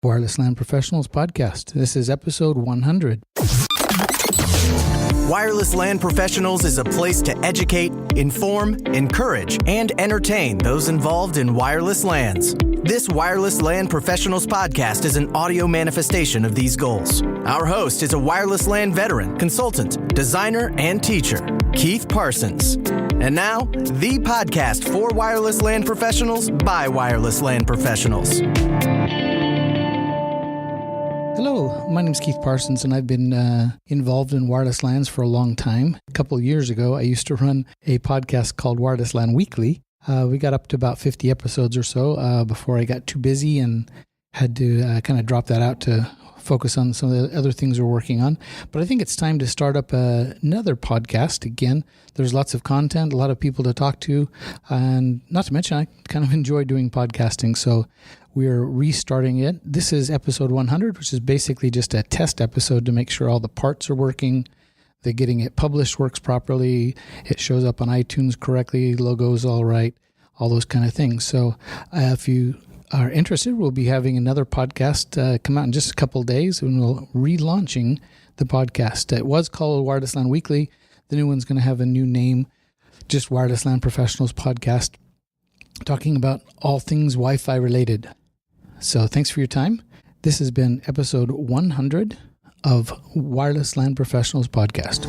Wireless LAN Professionals Podcast. This is episode 100. Wireless LAN Professionals is a place to educate, inform, encourage, and entertain those involved in wireless LANs. This Wireless LAN Professionals podcast is an audio manifestation of these goals. Our host is a wireless LAN veteran, consultant, designer, and teacher, Keith Parsons. And now, the podcast for wireless LAN professionals by wireless LAN professionals. Hello, my name is Keith Parsons, and I've been involved in wireless LANs for a long time. A couple of years ago, I used to run a podcast called Wireless LAN Weekly. We got up to about 50 episodes or so before I got too busy and had to kind of drop that out to focus on some of the other things we're working on. But I think it's time to start up another podcast again. There's lots of content, a lot of people to talk to, and not to mention, I kind of enjoy doing podcasting, so we're restarting it. This is episode 100, which is basically just a test episode to make sure all the parts are working, that getting it published works properly, it shows up on iTunes correctly, logo's all right, all those kind of things. So if you are interested, we'll be having another podcast come out in just a couple of days, and we'll relaunching the podcast. It was called Wireless LAN Weekly. The new one's going to have a new name, just Wireless LAN Professionals Podcast, talking about all things Wi-Fi related. So thanks for your time. This has been episode 100 of Wireless LAN Professionals Podcast.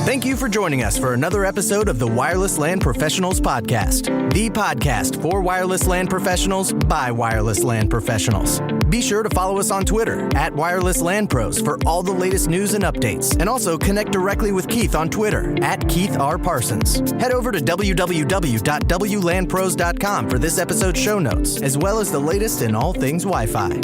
Thank you for joining us for another episode of the Wireless LAN Professionals Podcast, the podcast for wireless LAN professionals by wireless LAN professionals. Be sure to follow us on Twitter at Wireless LAN Pros for all the latest news and updates, and also connect directly with Keith on Twitter at Keith R. Parsons. Head over to www.wlanpros.com for this episode's show notes, as well as the latest in all things Wi-Fi.